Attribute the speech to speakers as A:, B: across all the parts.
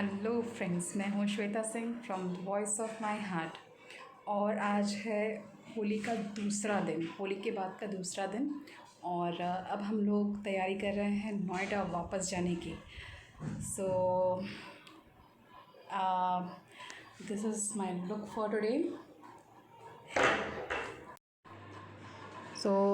A: Hello friends, मैं हूँ Shweta Singh from the voice of my heart. और आज है होली का दूसरा दिन, होली के बाद का दूसरा दिन। और अब हम लोग तैयारी कर रहे हैं नोएडा वापस जाने की। So this is my look for today.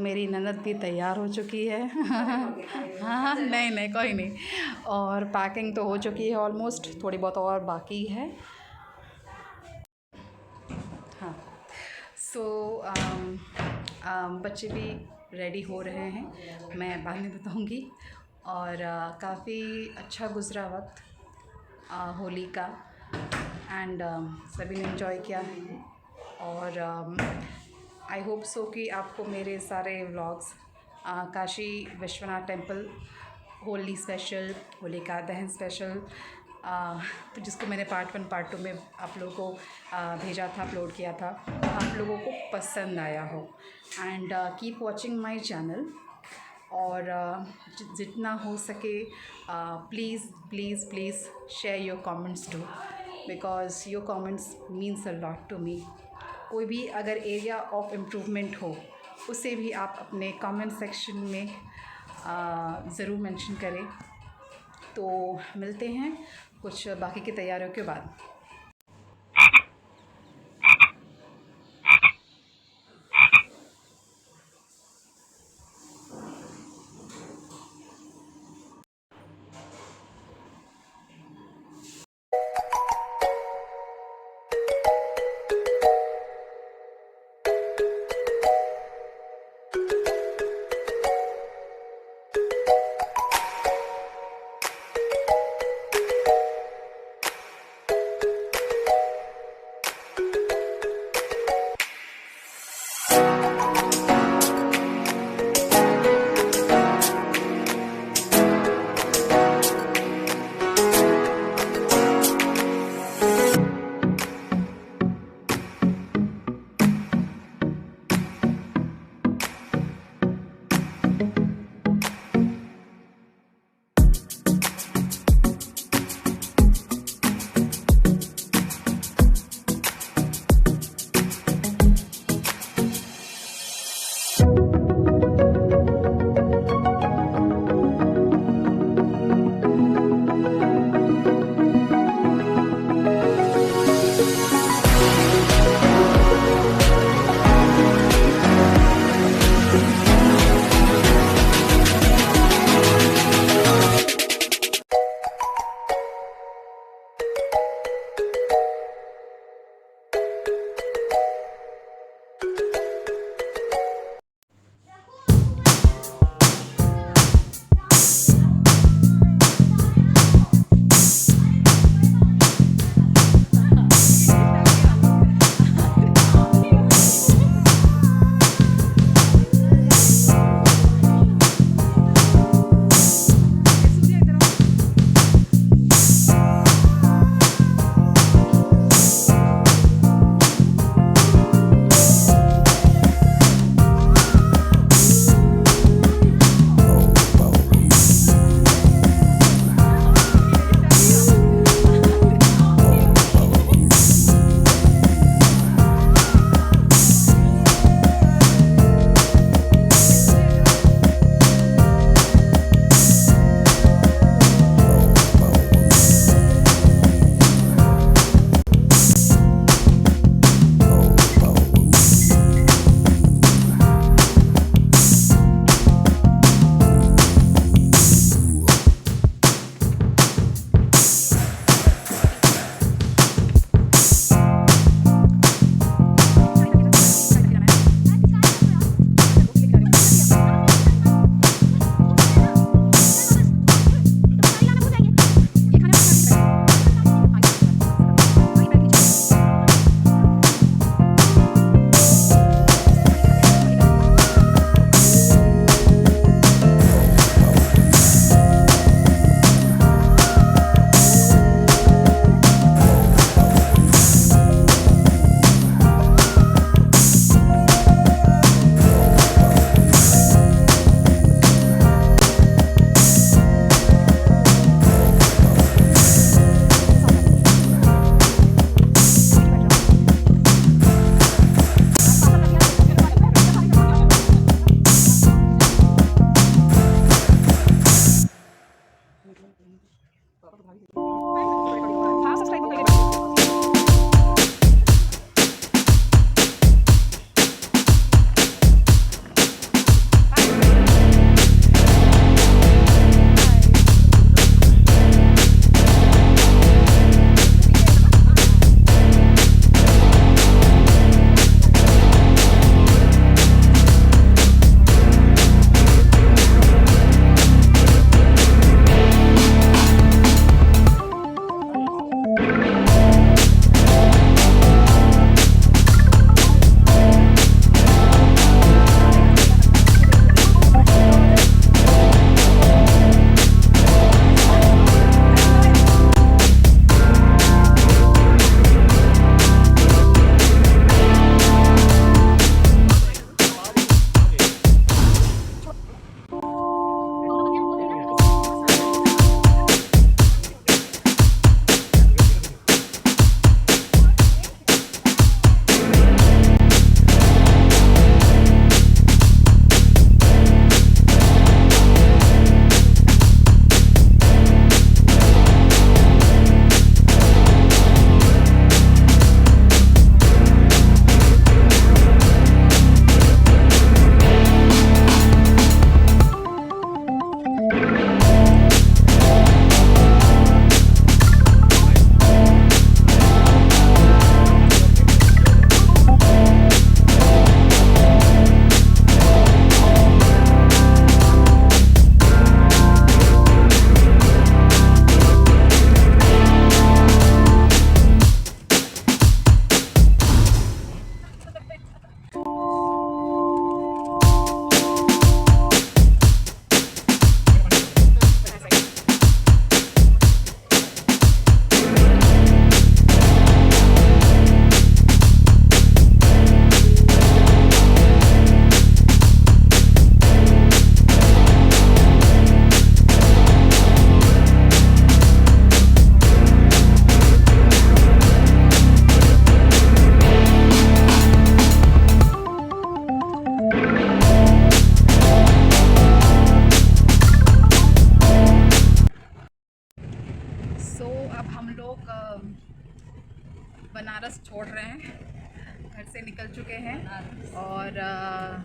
A: मेरी ननद भी तैयार हो चुकी है। हाँ, नहीं नहीं, कोई नहीं। और पैकिंग तो हो चुकी है ऑलमोस्ट, थोड़ी बहुत और बाकी है। हाँ। सो बच्चे भी रेडी हो रहे हैं, मैं बाद में बताऊंगी। और काफ़ी अच्छा गुजरा वक्त होली का। एंड सभी ने इन्जॉय किया है। और आई होप सो कि आपको मेरे सारे vlogs, Kashi Vishwanath temple Holi special, Holika दहन स्पेशल, जिसको मैंने पार्ट 1 पार्ट 2 में आप लोगों को भेजा था, अपलोड किया था, आप लोगों को पसंद आया हो। And keep watching my channel. और जितना हो सके please please please share your comments too, because your comments means a lot to me. कोई भी अगर एरिया ऑफ इम्प्रूवमेंट हो, उसे भी आप अपने कमेंट सेक्शन में ज़रूर मेंशन करें। तो मिलते हैं कुछ बाकी की तैयारियों के बाद।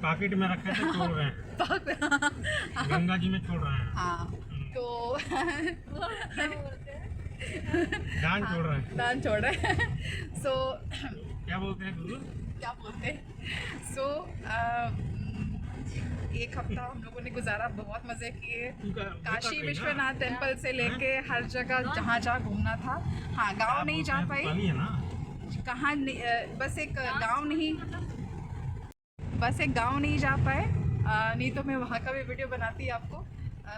B: पॉकेट में रखे थे, छोड़ रहे हैं गंगा जी में छोड़ रहे हैं।
A: हाँ तो
B: दान छोड़ रहे हैं,
A: दान छोड़ रहे हैं। सो
B: क्या बोलते हैं गुरु,
A: क्या बोलते हैं। सो एक हफ्ता हम लोगों ने गुजारा, बहुत मज़े किए। काशी विश्वनाथ टेम्पल से लेके हर जगह जहाँ जहाँ घूमना था। हाँ गांव नहीं जा पाई, कहाँ बस एक गांव नहीं जा पाए, नहीं तो मैं वहाँ का भी वीडियो बनाती आपको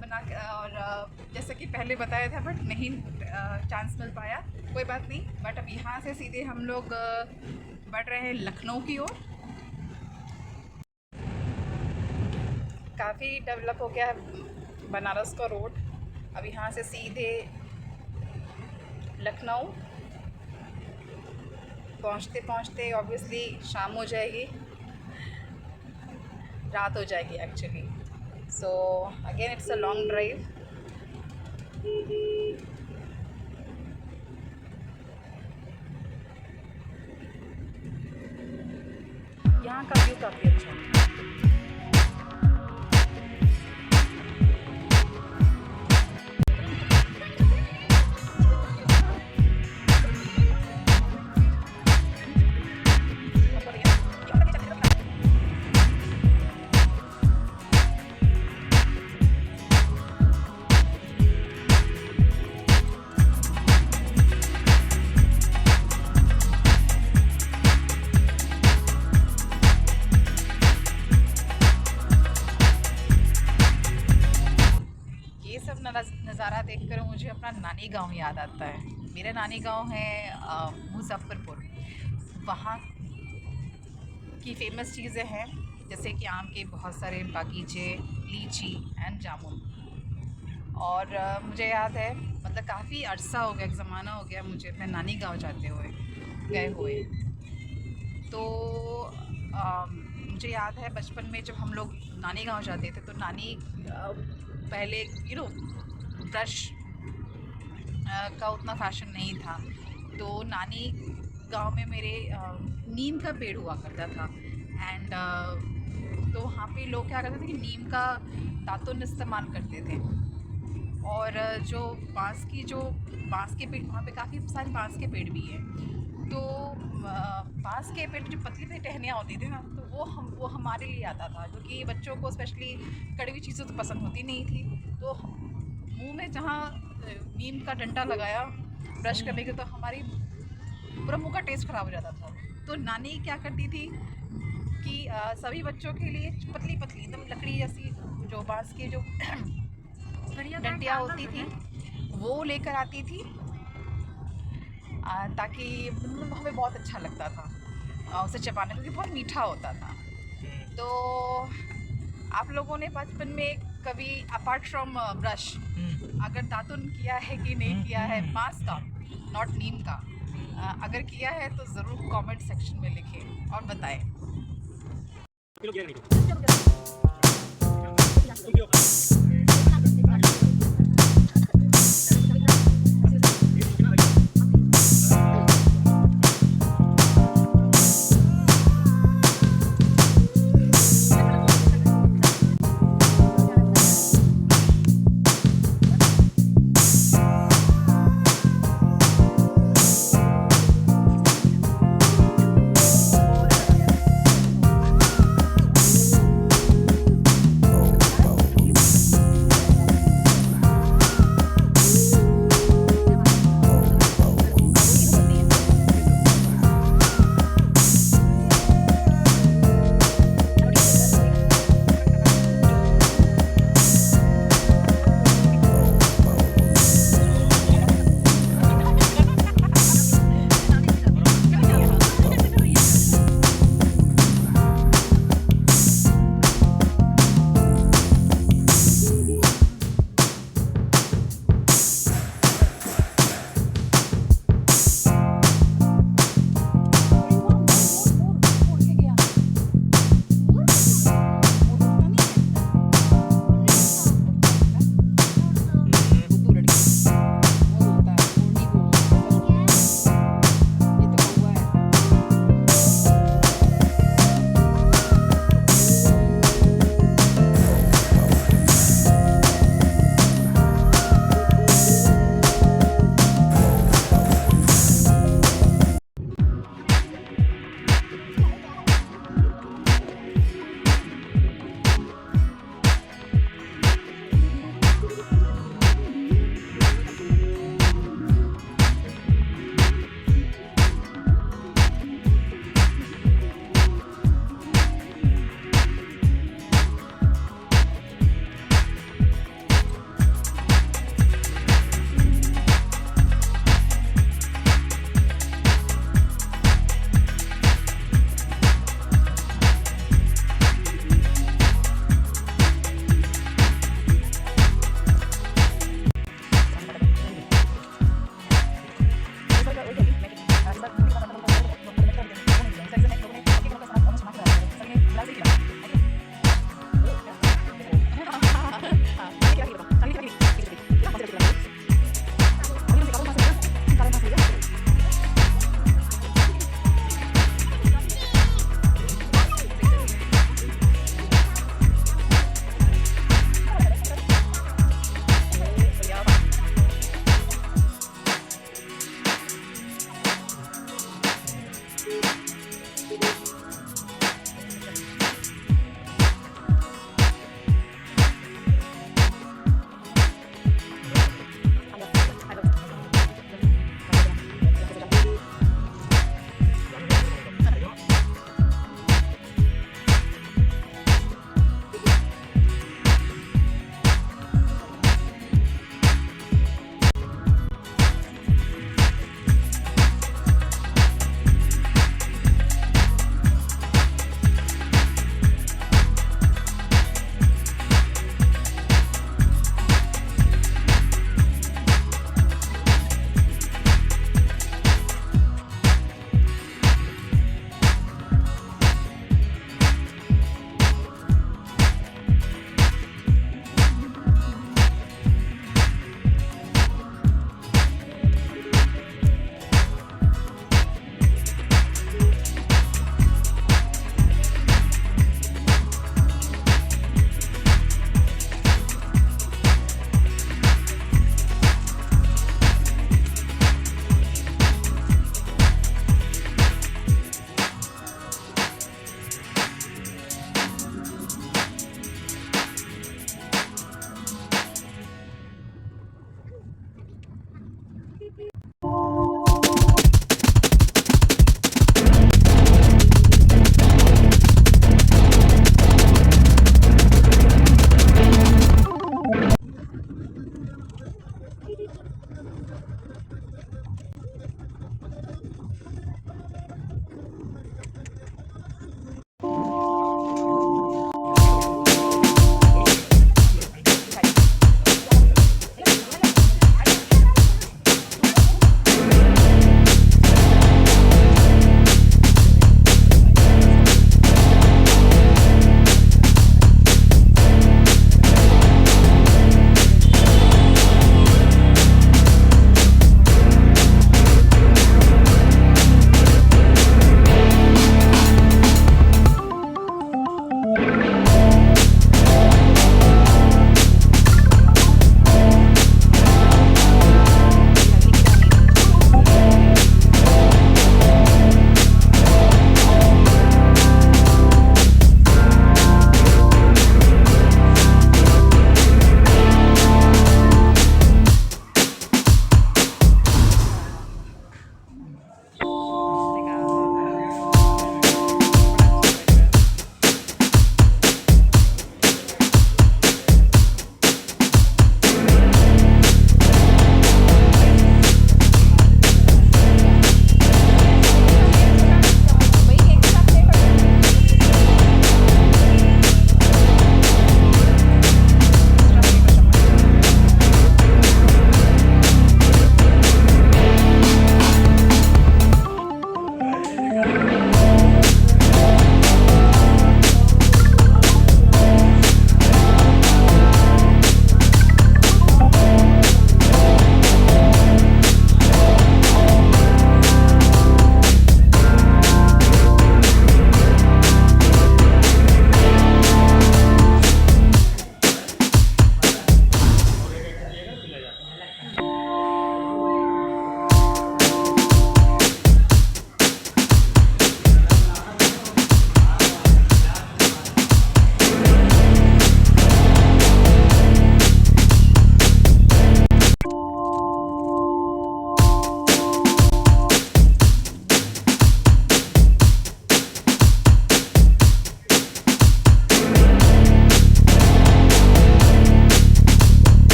A: बना के। और जैसे कि पहले बताया था बट नहीं चांस मिल पाया, कोई बात नहीं। बट अब यहाँ से सीधे हम लोग बढ़ रहे हैं लखनऊ की ओर। काफ़ी डेवलप हो गया है बनारस का रोड। अब यहाँ से सीधे लखनऊ पहुँचते पहुँचते ऑब्वियसली शाम हो जाएगी, रात हो जाएगी actually. So again it's a long drive. यहाँ का व्यू काफ़ी अच्छा है। नज़ारा देखकर मुझे अपना नानी गांव याद आता है। मेरा नानी गांव है मुजफ्फरपुर। वहाँ की फ़ेमस चीज़ें हैं जैसे कि आम के बहुत सारे बागीचे, लीची एंड जामुन। और मुझे याद है, मतलब काफ़ी अरसा हो गया, एक ज़माना हो गया मुझे अपने नानी गांव जाते हुए गए हुए। तो मुझे याद है बचपन में जब हम लोग नानी गांव जाते थे तो नानी पहले ब्रश का उतना फैशन नहीं था, तो नानी गांव में मेरे नीम का पेड़ हुआ करता था। एंड तो वहाँ पे लोग क्या करते थे कि नीम का दातुन इस्तेमाल करते थे। और जो बांस के पेड़, वहाँ पे काफ़ी सारे बांस के पेड़ भी हैं। तो बांस के पेड़ जो पतली पतली टहनियाँ होती थी ना, तो वो हमारे लिए आता था, क्योंकि बच्चों को स्पेशली कड़वी चीज़ें तो पसंद होती नहीं थी। तो मुंह में जहाँ नीम का डंडा लगाया ब्रश करने के, तो हमारी पूरा मुंह का टेस्ट ख़राब हो जाता था। तो नानी क्या करती थी कि सभी बच्चों के लिए पतली पतली एकदम लकड़ी जैसी जो बांस की जो डंडियाँ होती थी वो लेकर आती थी, ताकि हमें बहुत अच्छा लगता था उसे चबाने, क्योंकि बहुत मीठा होता था। तो आप लोगों ने बचपन में कभी अपार्ट फ्रॉम ब्रश अगर दातुन किया है कि नहीं किया है, बांस का, नॉट नीम का, अगर किया है तो ज़रूर कमेंट सेक्शन में लिखें और बताएं।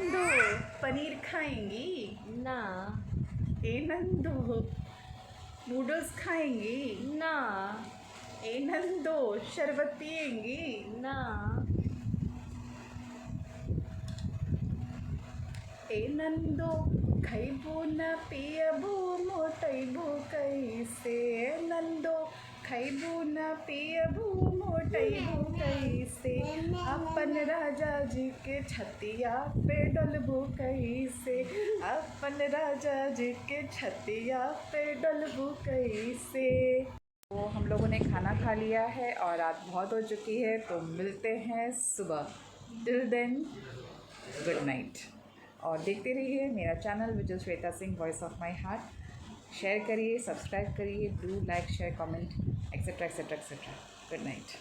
A: नंदू पनीर खाएंगी?
C: ना
A: ए नंदू नूडल्स खाएंगी?
C: ना
A: ए नंदू शरबत पिएंगी?
C: ना
A: ए नंदो खैबू न पियबू मोटैबू कैसे? ए नंदो खैबू न पियबू मोटैबू कैसे? अपन राजा जी के छतिया पे डलबू कैसे? अपन राजा जी के छतिया पे डलबू कैसे? तो हम लोगों ने खाना खा लिया है और रात बहुत हो चुकी है, तो मिलते हैं सुबह। Till then good night. और देखते रहिए मेरा channel which is Shweta Singh voice of my heart. Share करिए, सब्सक्राइब करिए, do like share comment etcetera etcetera etcetera. Good night.